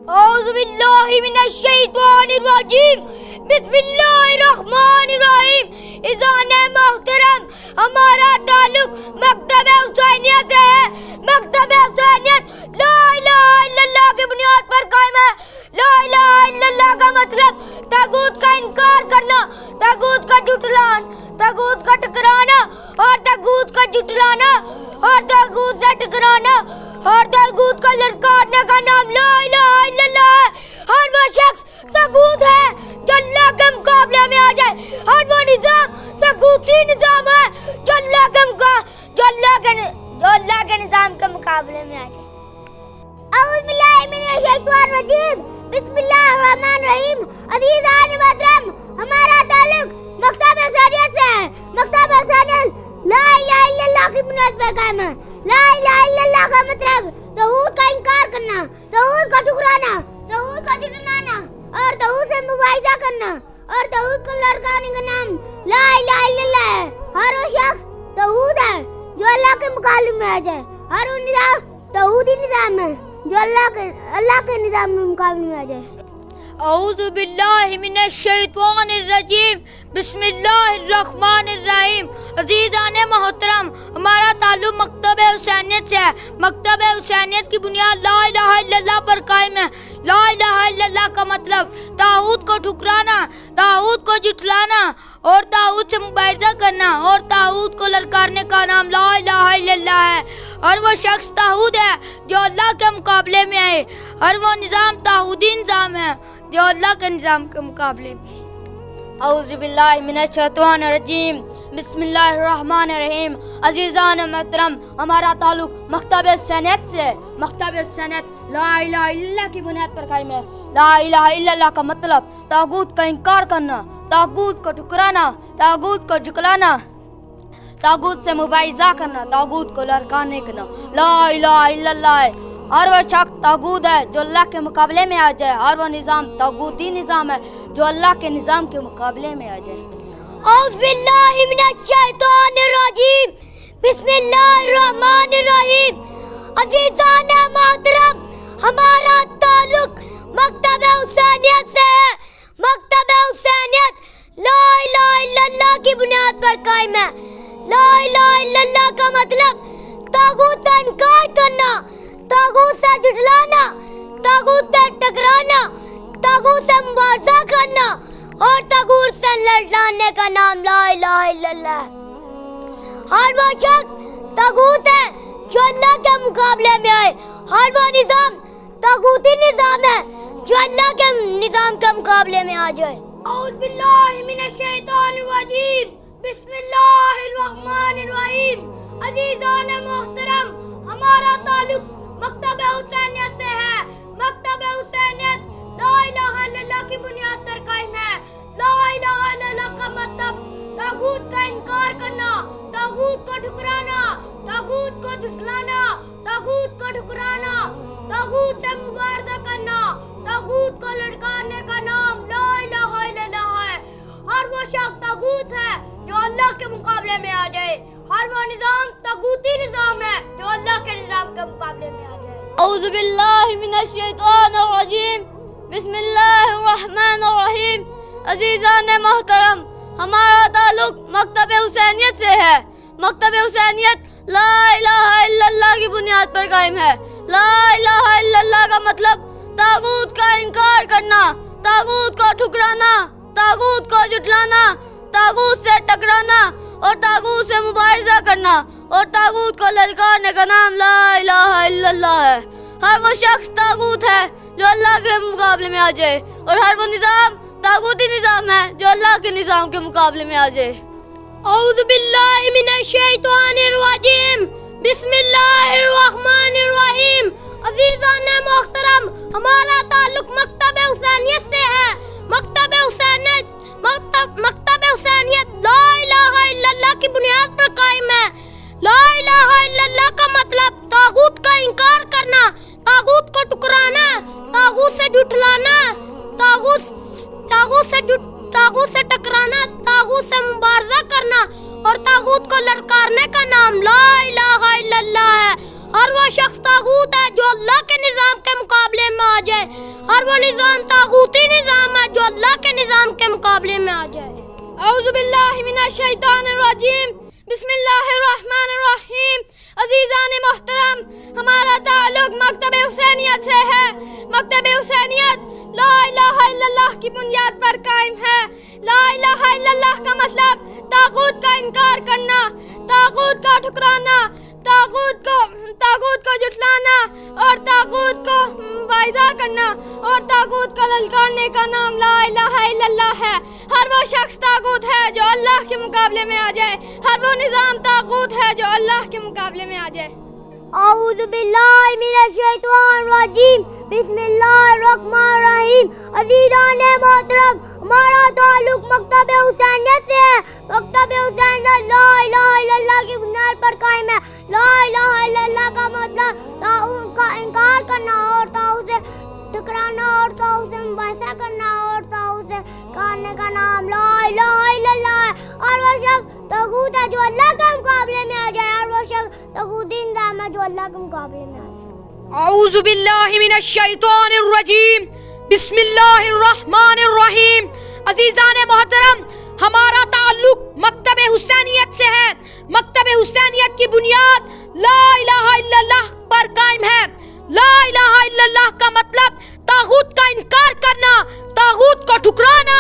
اعوذ باللہ من الشیطان الرجیم بسم اللہ الرحمن الرحیم۔ اذان محترم، ہمارا تعلق مکتب حسینیت سے ہے۔ مکتب حسینیت لا الہ الا اللہ کی بنیاد پر قائم ہے۔ لا الہ الا اللہ کا مطلب طاغوت کا انکار کرنا، طاغوت کا جھٹلانا، طاغوت کا ٹکرانا اور طاغوت کا جھٹلانا اور طاغوت سے ٹکرانا اور طاغوت کا للکارنے کا نام لا الہ الا اللہ ہے۔ ہر وہ شخص طاغوت ہے جو اللہ کے مقابلے میں آ جائے، ہر وہ نظام طاغوتی نظام ہے جو اللہ کے نظام کے مقابلے میں آ جائے۔ اعوذ باللہ من الشیطان الرجیم بسم اللہ الرحمن الرحیم۔ عزیزان محترم، ہمارا تعلق مکتب حسینیت سے ہے۔ مکتب حسینیت لا الہ الا اللہ کی بنیاد پر قائم ہے۔ لا الہ الا اللہ کا مطلب طاغوت کا انکار کرنا، طاغوت کا ٹکرانا، طاغوت کا جھٹلانا اور طاغوت سے مبارزہ کرنا اور طاغوت کو لڑکانے کا نام لا الہ الا اللہ ہے۔ ہر وہ شخص طاغوت ہے جو اللہ کے مقابلے میں آ جائے، ہر وہ نظام طاغوتی نظام ہے جو اللہ کے نظام میں مقابلے میں آ جائے۔ اعوذ باللہ من الشیطان الرجیم بسم اللہ الرحمن الرحیم۔ عزیزان محترم، ہمارا تعلق مکتب حسینیت سے ہے۔ مکتب حسینیت کی بنیاد لا الہ الا اللہ پر قائم ہے۔ لا الہ الا اللہ کا مطلب طاغوت کو ٹھکرانا، طاغوت کو جھٹلانا اور طاغوت سے مبارزہ کرنا اور طاغوت کو للکارنے کا نام لا الہ الا اللہ ہے۔ اور وہ شخص طاغوت ہے جو اللہ کے مقابلے میں آئے، اور وہ نظام طاغوتی نظام ہے جو اللہ کے نظام کے مقابلے میں۔ اعوذ باللہ من الشیطان الرجیم بسم اللہ الرحمن الرحیم۔ عزیزان محترم، ہمارا تعلق مکتب حسینیت سے ہے۔ مکتب حسینیت لا الہ الا اللہ کی بنیاد پر قائم ہے۔ لا الہ الا اللہ کا مطلب طاغوت کا انکار کرنا، طاغوت کو ٹکرانا، طاغوت کو جھٹلانا، طاغوت سے مبارزہ کرنا، طاغوت کو لڑکانے کا لا الہ الا اللہ ہے۔ اور وہ شخص طاغوت ہے جو اللہ کے مقابلے میں آ جائے، اور وہ نظام طاغوتی نظام ہے جو اللہ کے نظام کے مقابلے میں آ جائے۔ اعوذ باللہ من الشیطان الرجیم بسم اللہ الرحمن الرحیم۔ عزیزان محترم، ہمارا تعلق مکتب حسینیت سے ہے۔ مکتب حسینیت لا الہ الا اللہ کی بنیاد پر قائم ہے۔ لا الہ الا اللہ کا مطلب طاغوت کا انکار کرنا، طاغوت سے جھٹلانا، طاغوت سے ٹکرانا، طاغوت سے مبارزہ کرنا اور طاغوت سے لڑنے کا نام لا الہ الا اللہ ہے۔ ہر وہ شخص طاغوت ہے جو اللہ کے مقابلے میں آئے، ہر وہ نظام طاغوتی نظام ہے جو اللہ کے نظام کے مقابلے میں آ جائے۔ اعوذ باللہ من الشیطان الرجیم بسم اللہ الرحمن الرحیم۔ عزیزان محترم، ہمارا تعلق مکتب حسینیت سے ہے۔ مکتب حسینیت لا الہ الا اللہ کی بنیاد پر قائم ہے۔ لا الہ الا اللہ کا مطلب طاغوت کا انکار کرنا، طاغوت کو ٹھکرانا، طاغوت کو جھٹلانا، طاغوت کو ٹھکرانا، طاغوت سے مبارزہ کرنا، طاغوت کو لڑکانے کا نام لا الہ الا اللہ ہے۔ ہر وہ شخص طاغوت ہے جو اللہ کے مقابلے میں آ جائے، ہر وہ نظام طاغوتی نظام ہے جو اللہ کے نظام کے مقابلے میں آ جائے۔ اعوذ باللہ من الشیطان الرجیم بسم اللہ الرحمن الرحیم۔ عزیزان محترم، ہمارا تعلق مکتب حسینیت سے ہے۔ مکتب حسینیت لا الہ الا اللہ کی بنیاد پر قائم ہے۔ لا الہ الا اللہ کا مطلب طاغوت کا انکار کرنا، طاغوت کو ٹھکرانا، طاغوت کو جھٹلانا، طاغوت سے ٹکرانا اور طاغوت سے مبارزہ کرنا اور طاغوت کو للکارنے کا نام لا الہ الا اللہ ہے۔ ہر وہ شخص طاغوت ہے جو اللہ کے مقابلے میں آ جائے، اور ہر وہ نظام طاغوتی نظام ہے جو اللہ کے نظام کے مقابلے میں آ جائے۔ اعوذ باللہ من الشیطان الرجیم بسم اللہ الرحمن الرحیم۔ عزیزان محترم، ہمارا تعلق مکتب حسینیت سے ہے۔ مکتب حسینیت لا الہ الا اللہ کی بنیاد پر قائم ہے۔ لا الہ الا اللہ کا مطلب طاغوت کا انکار کرنا، طاغوت کو ٹکرانا، طاغوت سے جھٹلانا، طاغوت سے ٹکرانا، طاغوت سے مبارزہ کرنا اور طاغوت کو لڑکارنے کا نام لا الہ الا اللہ ہے۔ اور وہ شخص طاغوت ہے جو اللہ کے نظام کے مقابلے میں آ جائے، اور وہ نظام طاغوتی نظام ہے جو اللہ کے نظام کے مقابلے میں آ جائے۔ اعوذ باللہ من الشیطان الرجیم، بسم اللہ الرحمن الرحیم۔ عزیزان محترم، ہمارا تعلق مکتب حسینیت سے ہے۔ مکتب حسینیت لا الہ الا اللہ کی بنیاد پر قائم ہے۔ لا الہ الا اللہ کا مطلب طاغوت کا انکار کرنا، طاغوت کا ٹھکرانا، طاغوت کو جھٹلانا اور طاغوت کو مبارزہ کرنا اور طاغوت کو للکارنے کا نام لا الہ الا اللہ ہے۔ ہر وہ شخص طاغوت ہے جو اللہ کے مقابلے میں آ جائے، ہر وہ نظام طاغوت ہے جو اللہ کے مقابلے میں آ جائے۔ اعوذ باللہ من الشیطان الرجیم، بسم اللہ الرحمن الرحیم۔ عزیزان محترم، ہمارا تعلق مکتب حسینیت سے ہے۔ مکتب حسینیت لا الہ الا اللہ کی بنیاد پر قائم ہے۔ لا الہ الا اللہ کا مطلب طاغوت کا انکار کرنا اور طاغوت سے ٹکرانا اور طاغوت سے مباحثہ کرنا اور طاغوت سے کارنے کا نام لا الہ الا اللہ ہے۔ اور وہ شخص طاغوت ہے جو اللہ کے مقابلے میں آ جائے، اور وہ شخص طاغوتی نظام ہے جو اللہ کے مقابلے میں آ جائے۔ اعوذ باللہ من الشیطان الرجیم، بسم اللہ الرحمن الرحیم۔ عزیزان محترم، ہمارا تعلق مکتب حسینیت سے ہے۔ مکتب حسینیت کی بنیاد لا الہ الا اللہ پر قائم ہے۔ لا الہ الا اللہ کا مطلب طاغوت کا انکار کرنا، طاغوت کو ٹھکرانا،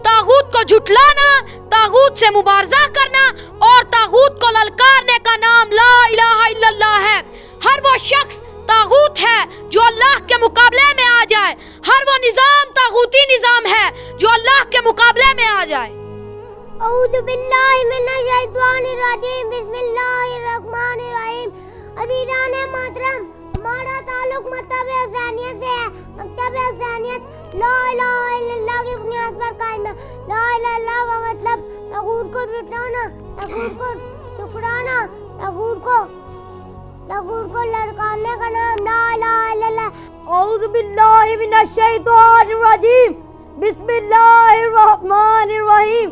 طاغوت کو جھٹلانا، طاغوت سے مبارزہ کرنا اور طاغوت کو للکارنے کا نام لا الہ الا اللہ ہے۔ ہر وہ شخص طاغوت ہے جو اللہ کے مقابلے میں آ جائے، ہر وہ نظام طاغوتی نظام ہے جو اللہ کے مقابلے میں آ جائے۔ اعوذ باللہ من الشیطان الرجیم، بسم اللہ الرحمن الرحیم۔ عزیزان محترم، ہمارا تعلق مکتب حسینیت سے ہے۔ مکتب حسینیت لا الہ الا اللہ کی بنیاد پر قائم ہے۔ لا الہ الا اللہ کا مطلب طاغوت کو جھٹلانا، طاغوت کو ٹکرانا، طاغوت کو للکارنے کا نام لا الہ الا اللہ۔ اعوذ باللہ من الشیطان الرجیم، بسم اللہ الرحمن الرحیم۔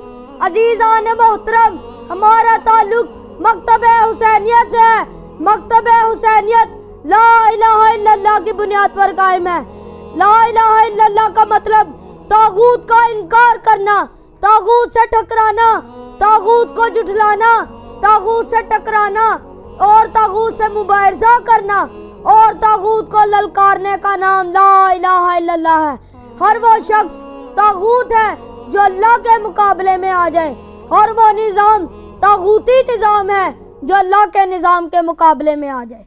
عزیزان محترم، ہمارا تعلق مکتب حسینیت سے ہے۔ مکتب حسینیت لا الہ الا اللہ کی بنیاد پر قائم ہے۔ لا الہ الا اللہ کا مطلب طاغوت کا انکار کرنا، طاغوت سے ٹکرانا، طاغوت کو جھٹلانا، طاغوت سے ٹکرانا اور طاغوت سے مبارزہ کرنا اور طاغوت کو للکارنے کا نام لا الہ الا اللہ ہے۔ ہر وہ شخص طاغوت ہے جو اللہ کے مقابلے میں آ جائے، اور وہ نظام طاغوتی نظام ہے جو اللہ کے نظام کے مقابلے میں آ جائے۔